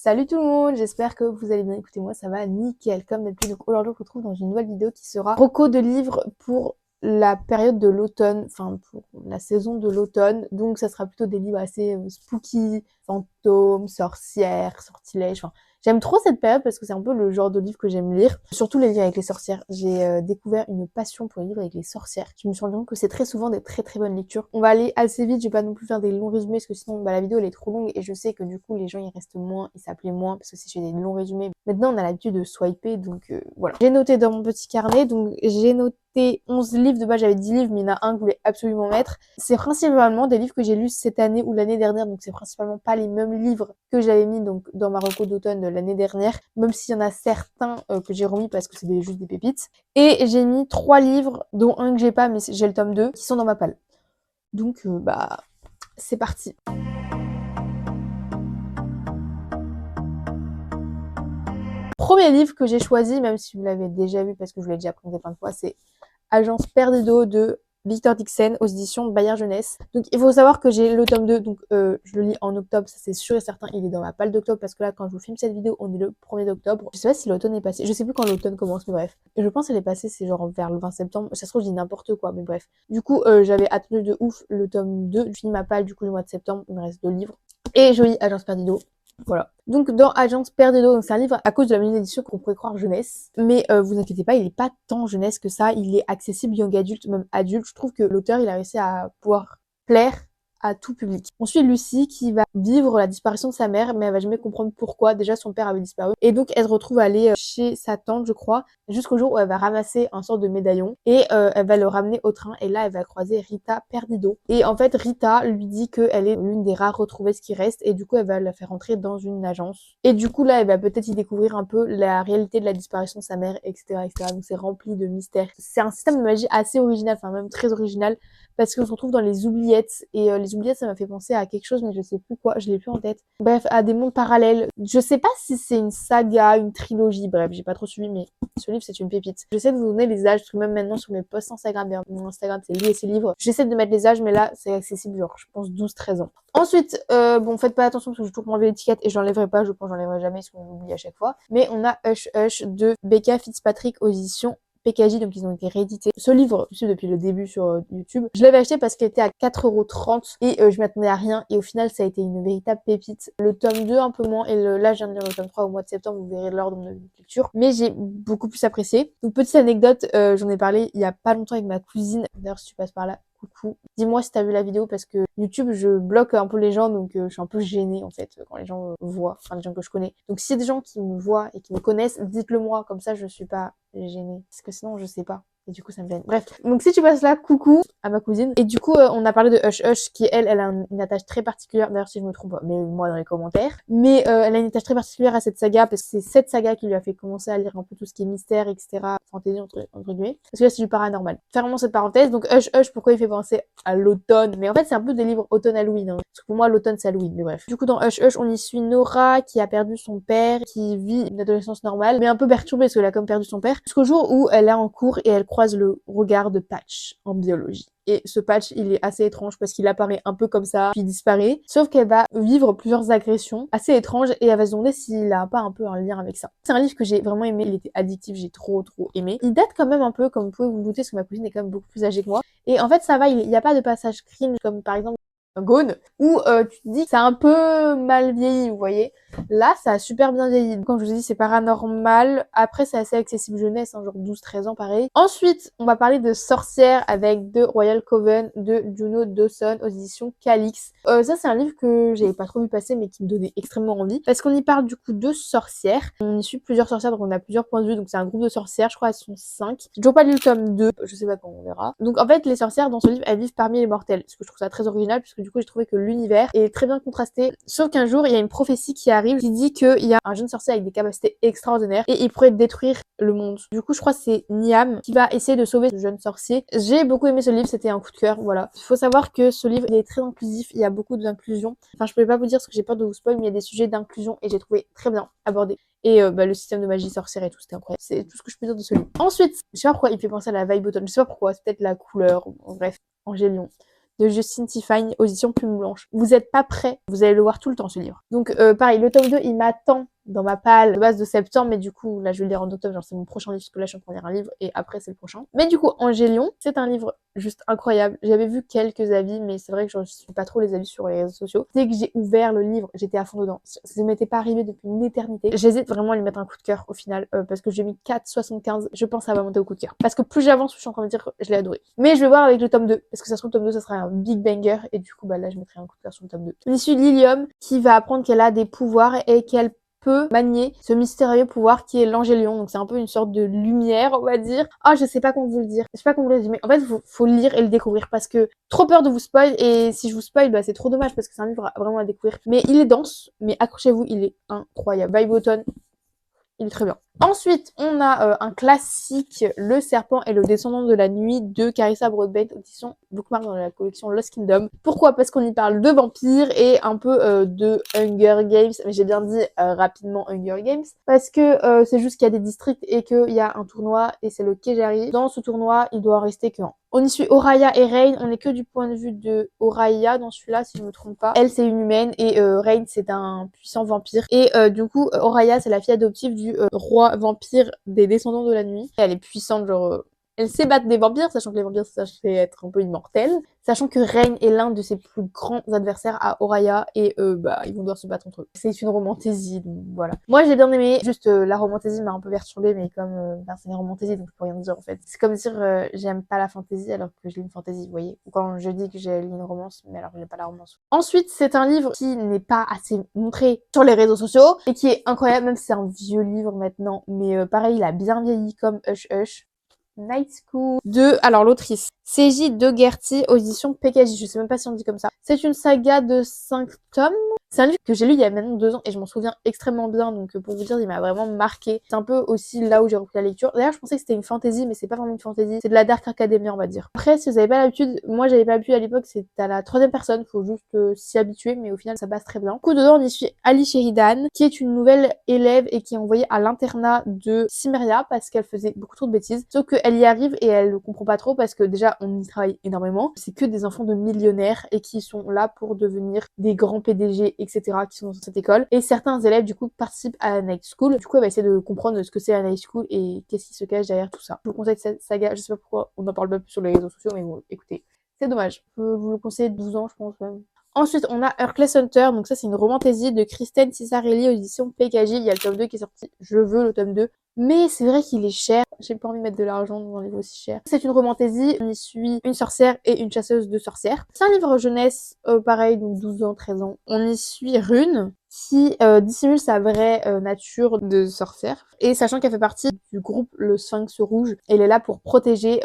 Salut tout le monde, j'espère que vous allez bien. Écoutez, moi ça va nickel comme d'habitude. Donc aujourd'hui on se retrouve dans une nouvelle vidéo qui sera reco de livres pour la période de l'automne, enfin pour la saison de l'automne. Donc ça sera plutôt des livres assez spooky, fantômes, sorcières, sortilèges, enfin j'aime trop cette période parce que c'est un peu le genre de livre que j'aime lire. Surtout les livres avec les sorcières. J'ai découvert une passion pour les livres avec les sorcières. Je me suis rendu compte que c'est très souvent des très très bonnes lectures. On va aller assez vite, je vais pas non plus faire des longs résumés parce que sinon la vidéo elle est trop longue et je sais que du coup les gens ils restent moins, ils s'appelaient moins parce que si je fais des longs résumés. Maintenant on a l'habitude de swiper donc voilà. J'ai noté dans mon petit carnet, donc j'ai noté 11 livres, de base j'avais 10 livres mais il y en a un que je voulais absolument mettre. C'est principalement des livres que j'ai lus cette année ou l'année dernière, donc c'est principalement pas les mêmes livres que j'avais mis donc dans ma reco d'automne l'année dernière, même s'il y en a certains que j'ai remis parce que c'est juste des pépites. Et j'ai mis 3 livres, dont un que j'ai pas mais j'ai le tome 2, qui sont dans ma palle. Donc bah c'est parti. Premier livre que j'ai choisi, même si vous l'avez déjà vu parce que je vous l'ai déjà présenté plein de fois, c'est Agence Perdido de Victor Dixon aux éditions Bayard Jeunesse. Donc il faut savoir que j'ai le tome 2, donc je le lis en octobre, ça c'est sûr et certain, il est dans ma palle d'octobre parce que là quand je vous filme cette vidéo, on est le 1er d'octobre. Je sais pas si l'automne est passé, je sais plus quand l'automne commence, mais bref. Je pense qu'elle est passée, c'est genre vers le 20 septembre, ça se trouve je dis n'importe quoi, mais bref. Du coup j'avais attendu de ouf le tome 2, je finis ma palle du coup le mois de septembre, il me reste 2 livres. Et je lis Agence Perdido. Voilà. Donc dans Agence Perdido, c'est un livre à cause de la maison d'édition qu'on pourrait croire jeunesse, mais vous inquiétez pas, il est pas tant jeunesse que ça, il est accessible young adulte, même adulte. Je trouve que l'auteur il a réussi à pouvoir plaire à tout public. On suit Lucie qui va vivre la disparition de sa mère, mais elle va jamais comprendre pourquoi. Déjà son père avait disparu, et donc elle se retrouve à aller chez sa tante, je crois, jusqu'au jour où elle va ramasser un sort de médaillon et elle va le ramener au train. Et là elle va croiser Rita Perdido. Et en fait Rita lui dit qu'elle est l'une des rares retrouvées qui restent, et du coup elle va la faire entrer dans une agence. Et du coup là elle va peut-être y découvrir un peu la réalité de la disparition de sa mère, etc., etc. Donc c'est rempli de mystères. C'est un système de magie assez original, enfin même très original, parce qu'on se retrouve dans les oubliettes, et les oubliettes ça m'a fait penser à quelque chose mais je sais plus quoi, je l'ai plus en tête. Bref, à des mondes parallèles. Je sais pas si c'est une saga, une trilogie, bref, j'ai pas trop suivi, mais ce livre c'est une pépite. J'essaie de vous donner les âges, parce que même maintenant sur mes posts Instagram, mon Instagram c'est lui et ses livres, j'essaie de mettre les âges, mais là c'est accessible genre je pense 12-13 ans. Ensuite, bon faites pas attention parce que j'ai toujours enlevé l'étiquette et j'enlèverai pas, je pense que j'enlèverai jamais parce qu'on l'oublie à chaque fois. Mais on a Hush Hush de Becca Fitzpatrick aux éditions PKJ, donc ils ont été réédités. Ce livre, je suis depuis le début sur YouTube, je l'avais acheté parce qu'il était à 4,30 € et je m'attendais à rien, et au final ça a été une véritable pépite. Le tome 2 un peu moins, et là je viens de lire le tome 3 au mois de septembre, vous verrez l'ordre de lecture, mais j'ai beaucoup plus apprécié. Donc petite anecdote, j'en ai parlé il y a pas longtemps avec ma cousine, d'ailleurs si tu passes par là, coucou. Dis-moi si t'as vu la vidéo parce que YouTube je bloque un peu les gens, donc je suis un peu gênée en fait quand les gens voient, enfin les gens que je connais. Donc s'il y a des gens qui me voient et qui me connaissent, dites-le moi, comme ça je suis pas gênée. Parce que sinon je sais pas. Et du coup, ça me gêne. Bref. Donc, si tu passes là, coucou à ma cousine. Et du coup, on a parlé de Hush Hush, qui elle a une attache très particulière. D'ailleurs, si je me trompe pas, mais moi dans les commentaires. Mais elle a une attache très particulière à cette saga, parce que c'est cette saga qui lui a fait commencer à lire un peu tout ce qui est mystère, etc. Fantasy, entre guillemets. Parce que là, c'est du paranormal. Fermons cette parenthèse. Donc, Hush Hush, pourquoi il fait penser à l'automne? Mais en fait, c'est un peu des livres automne-Halloween. Hein. Parce que pour moi, l'automne, c'est Halloween. Mais bref. Du coup, dans Hush Hush, on y suit Nora, qui a perdu son père, qui vit une adolescence normale, mais un peu perturbée, parce qu'elle a comme perdu son père. Jusqu'au jour où elle est en cours et elle croise le regard de Patch en biologie. Et ce Patch, il est assez étrange parce qu'il apparaît un peu comme ça, puis disparaît. Sauf qu'elle va vivre plusieurs agressions assez étranges et elle va se demander s'il a pas un peu un lien avec ça. C'est un livre que j'ai vraiment aimé, il était addictif, j'ai trop aimé. Il date quand même un peu, comme vous pouvez vous douter, parce que ma cousine est quand même beaucoup plus âgée que moi. Et en fait, ça va, il n'y a pas de passage cringe comme par exemple Gone, où tu te dis que c'est un peu mal vieilli, vous voyez. Là, ça a super bien vieilli. Comme je vous ai dit, c'est paranormal. Après, c'est assez accessible jeunesse, hein, genre 12-13 ans, pareil. Ensuite, on va parler de Sorcières avec The Royal Coven de Juno Dawson aux éditions Calix. Ça, c'est un livre que j'avais pas trop vu passer, mais qui me donnait extrêmement envie. Parce qu'on y parle du coup de sorcières. On y suit plusieurs sorcières, donc on a plusieurs points de vue. Donc c'est un groupe de sorcières, je crois elles sont 5. J'ai toujours pas lu le tome 2, je sais pas quand on verra. Donc en fait, les sorcières dans ce livre, elles vivent parmi les mortels. Ce que je trouve ça très original, puisque du coup, j'ai trouvé que l'univers est très bien contrasté. Sauf qu'un jour, il y a une prophétie qui arrive qui dit qu'il y a un jeune sorcier avec des capacités extraordinaires et il pourrait détruire le monde. Du coup, je crois que c'est Niam qui va essayer de sauver ce jeune sorcier. J'ai beaucoup aimé ce livre, c'était un coup de cœur, voilà. Il faut savoir que ce livre, il est très inclusif, il y a beaucoup d'inclusion. Enfin, je peux pas vous dire parce que j'ai peur de vous spoil, mais il y a des sujets d'inclusion et j'ai trouvé très bien abordé. Et le système de magie sorcière et tout, c'était incroyable. C'est tout ce que je peux dire de ce livre. Ensuite, je sais pas pourquoi il fait penser à la vibe automne, je sais pas pourquoi, c'est peut-être la couleur, bref, Angélion. de Justine Tiffany aux éditions Plume Blanche. Vous êtes pas prêts, vous allez le voir tout le temps ce livre. Donc pareil, le tome 2 il m'attend dans ma palle de base de septembre, mais du coup là je vais le lire en octobre, genre c'est mon prochain livre parce que là je suis en train de lire un livre et après c'est le prochain. Mais du coup Angélion, c'est un livre juste incroyable. J'avais vu quelques avis, mais c'est vrai que je ne suis pas trop les avis sur les réseaux sociaux. Dès que j'ai ouvert le livre, j'étais à fond dedans. Ça ne m'était pas arrivé depuis une éternité. J'hésite vraiment à lui mettre un coup de cœur au final, parce que j'ai mis 4,75. Je pense que ça va monter au coup de cœur. Parce que plus j'avance, plus je suis en train de dire que je l'ai adoré. Mais je vais voir avec le tome 2, parce que ça se trouve le tome 2 ça sera un big banger, et du coup bah là je mettrai un coup de cœur sur le tome 2. On y suit Lilium, qui va apprendre qu'elle a des pouvoirs et qu'elle peut manier ce mystérieux pouvoir qui est l'Angélion. Donc c'est un peu une sorte de lumière, on va dire. Ah, je sais pas comment vous le dire. Je sais pas comment vous le dire, mais en fait, faut le lire et le découvrir parce que trop peur de vous spoil, et si je vous spoil, bah c'est trop dommage parce que c'est un livre vraiment à découvrir. Mais il est dense, mais accrochez-vous, il est incroyable. Vibe automne, il est très bien. Ensuite, on a un classique, Le Serpent et le Descendant de la Nuit de Carissa Broadbent, édition Bookmark dans la collection Lost Kingdom. Pourquoi? Parce qu'on y parle de vampires et un peu de Hunger Games, mais j'ai bien dit rapidement Hunger Games, parce que c'est juste qu'il y a des districts et qu'il y a un tournoi, et c'est le Kejari. Dans ce tournoi, il doit en rester que un. On y suit Oraya et Rain, on est que du point de vue de Oraya dans celui-là, si je me trompe pas. Elle, c'est une humaine, et Rain, c'est un puissant vampire. Et du coup, Oraya, c'est la fille adoptive du roi vampire des Descendants de la Nuit. Elle est puissante, genre... elle sait battre des vampires, sachant que les vampires, ça fait être un peu immortel. Sachant que Rain est l'un de ses plus grands adversaires à Oraya, et bah ils vont devoir se battre entre eux. C'est une romantaisie, donc voilà. Moi j'ai bien aimé, juste la romantaisie m'a un peu perturbée, mais comme c'est une romantaisie, donc je peux rien dire en fait. C'est comme dire j'aime pas la fantaisie alors que je lis une fantaisie, vous voyez. Ou quand je dis que j'ai lu une romance, mais alors que j'aime pas la romance. Ensuite, c'est un livre qui n'est pas assez montré sur les réseaux sociaux, et qui est incroyable, même si c'est un vieux livre maintenant, mais pareil, il a bien vieilli comme Hush Hush. Night School de, alors l'autrice, C.J. Dougherty aux éditions PKJ, je sais même pas si on dit comme ça. C'est une saga de 5 tomes. C'est un livre que j'ai lu il y a maintenant 2 ans et je m'en souviens extrêmement bien, donc pour vous dire, il m'a vraiment marqué. C'est un peu aussi là où j'ai repris la lecture. D'ailleurs, je pensais que c'était une fantasy, mais c'est pas vraiment une fantasy. C'est de la Dark Academia, on va dire. Après, si vous avez pas l'habitude, moi j'avais pas l'habitude à l'époque, c'est à la 3e personne, faut juste s'y habituer, mais au final ça passe très bien. Du coup, dedans, on y suit Ali Sheridan, qui est une nouvelle élève et qui est envoyée à l'internat de Cimmeria parce qu'elle faisait beaucoup trop de bêtises. Sauf qu'elle y arrive et elle le comprend pas trop parce que déjà, on y travaille énormément. C'est que des enfants de millionnaires et qui sont là pour devenir des grands PDG, etc., qui sont dans cette école. Et certains élèves, du coup, participent à la Night School. Du coup, elle va essayer de comprendre ce que c'est la Night School et qu'est-ce qui se cache derrière tout ça. Je vous conseille cette saga, je sais pas pourquoi on en parle pas plus sur les réseaux sociaux, mais bon, écoutez, c'est dommage. Je peux vous le conseiller de 12 ans, je pense même. Ensuite, on a Herclès Hunter, donc ça c'est une romantaisie de Kristen Cissarelli aux éditions PKJ. Il y a le tome 2 qui est sorti, je veux le tome 2. Mais c'est vrai qu'il est cher, j'ai pas envie de mettre de l'argent dans un livre aussi cher. C'est une romantaisie, on y suit une sorcière et une chasseuse de sorcières. C'est un livre jeunesse, pareil, donc 12 ans, 13 ans. On y suit Rune, qui dissimule sa vraie nature de sorcière. Et sachant qu'elle fait partie du groupe Le Sphinx Rouge, elle est là pour protéger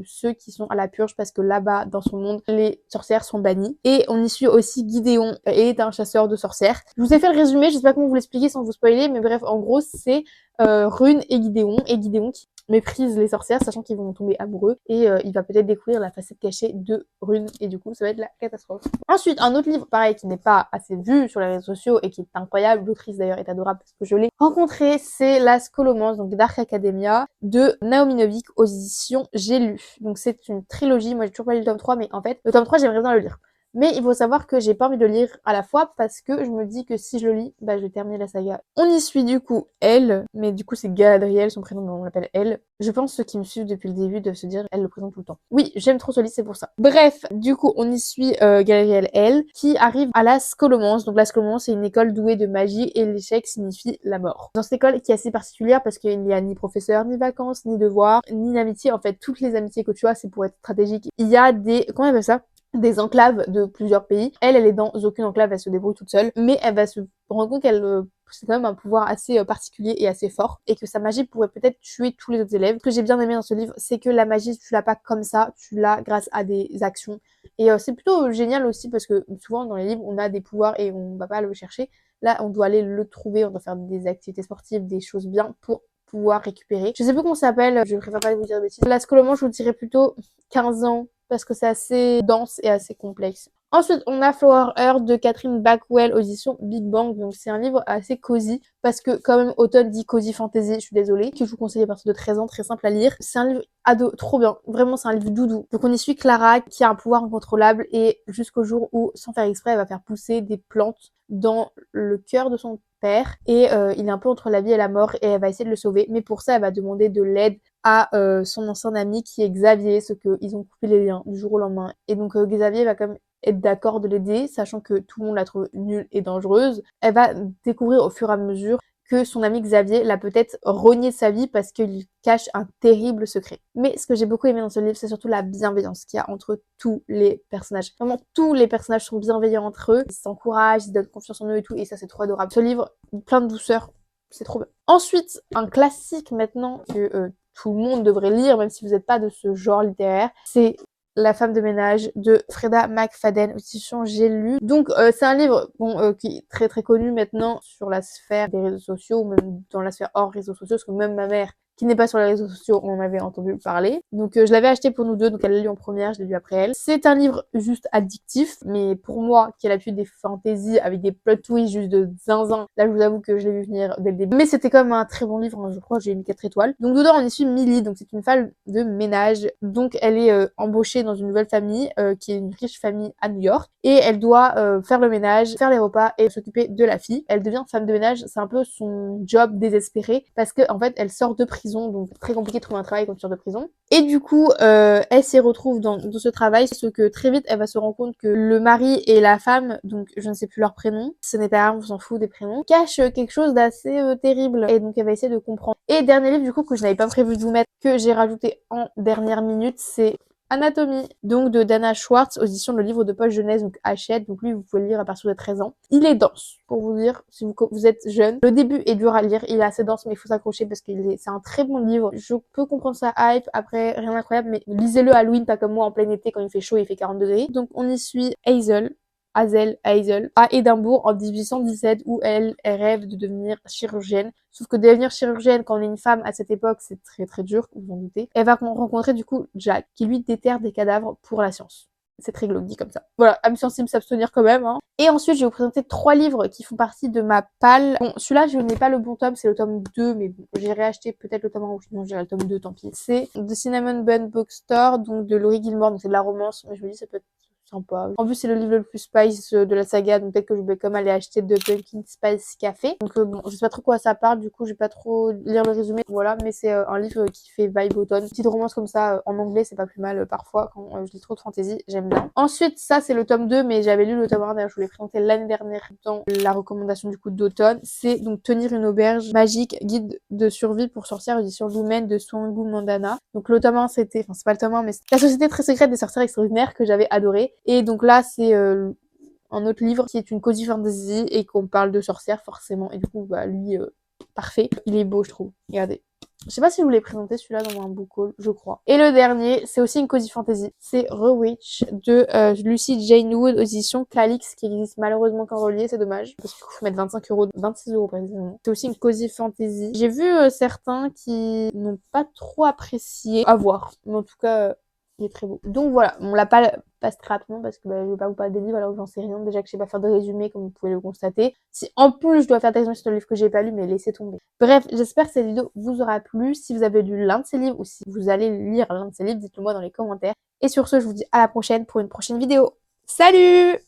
ceux qui sont à la purge, parce que là-bas, dans son monde, les sorcières sont bannies. Et on y suit aussi Gideon, est un chasseur de sorcières. Je vous ai fait le résumé, je sais pas comment vous l'expliquer sans vous spoiler, mais bref, en gros, c'est Rune et Gideon qui méprise les sorcières, sachant qu'ils vont tomber amoureux, et il va peut-être découvrir la facette cachée de Rune, et du coup ça va être la catastrophe. Ensuite, un autre livre pareil qui n'est pas assez vu sur les réseaux sociaux et qui est incroyable, l'autrice d'ailleurs est adorable parce que je l'ai rencontrée, c'est La Scolomance, donc Dark Academia de Naomi Novik aux éditions J'ai lu. Donc c'est une trilogie, moi j'ai toujours pas lu le tome 3, mais en fait le tome 3 j'aimerais bien le lire. Mais il faut savoir que j'ai pas envie de le lire à la fois parce que je me dis que si je le lis, bah je vais terminer la saga. On y suit du coup Elle, mais du coup c'est Galadriel, son prénom, mais on l'appelle Elle. Je pense que ceux qui me suivent depuis le début doivent se dire Elle le présente tout le temps. Oui, j'aime trop ce livre, c'est pour ça. Bref, du coup on y suit Galadriel Elle, qui arrive à la Scolomance. Donc la Scolomance c'est une école douée de magie et l'échec signifie la mort. Dans cette école qui est assez particulière parce qu'il n'y a ni professeur, ni vacances, ni devoirs, ni amitié. En fait, toutes les amitiés que tu as, c'est pour être stratégique. Il y a des... comment on appelle ça ? Des enclaves de plusieurs pays. Elle est dans aucune enclave, elle se débrouille toute seule, mais elle va se rendre compte qu'elle c'est quand même un pouvoir assez particulier et assez fort, et que sa magie pourrait peut-être tuer tous les autres élèves. Ce que j'ai bien aimé dans ce livre, c'est que la magie, tu l'as pas comme ça, tu l'as grâce à des actions. Et c'est plutôt génial aussi parce que souvent dans les livres, on a des pouvoirs et on va pas le chercher. Là, on doit aller le trouver, on doit faire des activités sportives, des choses bien pour pouvoir récupérer. Je sais plus comment ça s'appelle, je préfère pas vous dire de bêtises. La Scolomance, je vous dirais plutôt 15 ans, parce que c'est assez dense et assez complexe. Ensuite, on a Flower Earth de Catherine Backwell, audition Big Bang. Donc, c'est un livre assez cosy parce que, quand même, automne dit cozy fantasy, je suis désolée, que je vous conseille à partir de 13 ans, très simple à lire. C'est un livre ado, trop bien. Vraiment, c'est un livre doudou. Donc, on y suit Clara qui a un pouvoir incontrôlable et jusqu'au jour où, sans faire exprès, elle va faire pousser des plantes dans le cœur de son père et il est un peu entre la vie et la mort et elle va essayer de le sauver. Mais pour ça, elle va demander de l'aide à son ancien ami qui est Xavier, ce qu'ils ont coupé les liens du jour au lendemain. Et donc Xavier va quand même être d'accord de l'aider, sachant que tout le monde la trouve nulle et dangereuse. Elle va découvrir au fur et à mesure que son ami Xavier l'a peut-être rogné de sa vie parce qu'il cache un terrible secret. Mais ce que j'ai beaucoup aimé dans ce livre, c'est surtout la bienveillance qu'il y a entre tous les personnages. Vraiment, tous les personnages sont bienveillants entre eux, ils s'encouragent, ils se donnent confiance en eux et tout, et ça c'est trop adorable. Ce livre, plein de douceur, c'est trop bien. Ensuite, un classique maintenant que tout le monde devrait lire, même si vous n'êtes pas de ce genre littéraire, c'est La femme de ménage de Freda McFadden, audition J'ai lu. Donc c'est un livre qui est très très connu maintenant sur la sphère des réseaux sociaux, ou même dans la sphère hors réseaux sociaux, parce que même ma mère, qui n'est pas sur les réseaux sociaux, on en avait entendu parler. Donc je l'avais acheté pour nous deux, donc elle l'a lu en première, je l'ai lu après elle. C'est un livre juste addictif, mais pour moi, qui a l'habitude des fantaisies avec des plot twists juste de zinzin, là je vous avoue que je l'ai vu venir dès le début. Mais c'était quand même un très bon livre, hein, je crois que j'ai mis 4 étoiles. Donc dedans on y suit Millie, donc c'est une femme de ménage. Donc elle est embauchée dans une nouvelle famille, qui est une riche famille à New York, et elle doit faire le ménage, faire les repas et s'occuper de la fille. Elle devient femme de ménage, c'est un peu son job désespéré, parce que en fait elle sort de prison, donc très compliqué de trouver un travail quand tu sors de prison. Et du coup, elle s'y retrouve dans ce travail, sauf que très vite, elle va se rendre compte que le mari et la femme, donc je ne sais plus leur prénom, ce n'est pas grave, on s'en fout des prénoms, cachent quelque chose d'assez terrible. Et donc elle va essayer de comprendre. Et dernier livre du coup que je n'avais pas prévu de vous mettre, que j'ai rajouté en dernière minute, c'est Anatomie, donc de Dana Schwartz, aux éditions Le Livre de Poche Jeunesse, donc Hachette. Donc lui, vous pouvez le lire à partir de 13 ans. Il est dense, pour vous dire, si vous êtes jeune. Le début est dur à lire, il est assez dense, mais il faut s'accrocher parce que c'est un très bon livre. Je peux comprendre sa hype, après, rien d'incroyable, mais lisez-le à Halloween, pas comme moi en plein été quand il fait chaud et il fait 40 degrés. Donc on y suit Hazel à Édimbourg en 1817 où elle rêve de devenir chirurgienne. Sauf que devenir chirurgienne quand on est une femme à cette époque, c'est très très dur, vous vous en doutez. Elle va rencontrer du coup Jack qui lui déterre des cadavres pour la science. C'est très glauque dit comme ça. Voilà, âme sensible s'abstenir quand même. Hein. Et ensuite, je vais vous présenter 3 livres qui font partie de ma palle. Bon, celui-là, je n'ai pas le bon tome, c'est le tome 2, mais bon, j'ai réacheté peut-être le tome 1 ou sinon j'irai le tome 2, tant pis. C'est The Cinnamon Bun Bookstore, donc de Laurie Gilmore, donc c'est de la romance, mais je me dis ça peut être sympa. En plus, c'est le livre le plus spice de la saga, donc peut-être que je vais comme aller acheter de Pumpkin Spice Café. Donc bon, je sais pas trop quoi ça parle, du coup, je vais pas trop lire le résumé. Voilà, mais c'est un livre qui fait vibe automne. Une petite romance comme ça, en anglais, c'est pas plus mal parfois quand je lis trop de fantasy, j'aime bien. Ensuite, ça, c'est le tome 2, mais j'avais lu le tome 1, d'ailleurs, je vous l'ai présenté l'année dernière dans la recommandation du coup d'automne. C'est donc Tenir une auberge magique, guide de survie pour sorcières, édition Lumen de Swangu Mandana. Donc le tome 1, c'était, enfin c'est pas le tome 1, mais c'est La Société très secrète des sorcières extraordinaires que j'avais adoré. Et donc là, c'est un autre livre qui est une cozy fantasy et qu'on parle de sorcières forcément. Et du coup, bah lui, parfait. Il est beau, je trouve. Regardez. Je sais pas si je vous l'ai présenté celui-là dans un book haul, je crois. Et le dernier, c'est aussi une cozy fantasy. C'est Rewitch de Lucy Jane Wood aux éditions Calix, qui existe malheureusement qu'en relié, c'est dommage. Parce qu'il faut mettre 25€, 26€ précisément. C'est aussi une cozy fantasy. J'ai vu certains qui n'ont pas trop apprécié. À voir. Mais en tout cas, il est très beau. Donc voilà, on l'a pas passe très rapidement parce que je vais pas vous parler des livres alors que j'en sais rien. Déjà que je sais pas faire de résumé comme vous pouvez le constater. Si en plus je dois faire des résumés sur le livre que j'ai pas lu, mais laissez tomber. Bref, j'espère que cette vidéo vous aura plu. Si vous avez lu l'un de ces livres ou si vous allez lire l'un de ces livres, dites-le moi dans les commentaires. Et sur ce, je vous dis à la prochaine pour une prochaine vidéo. Salut!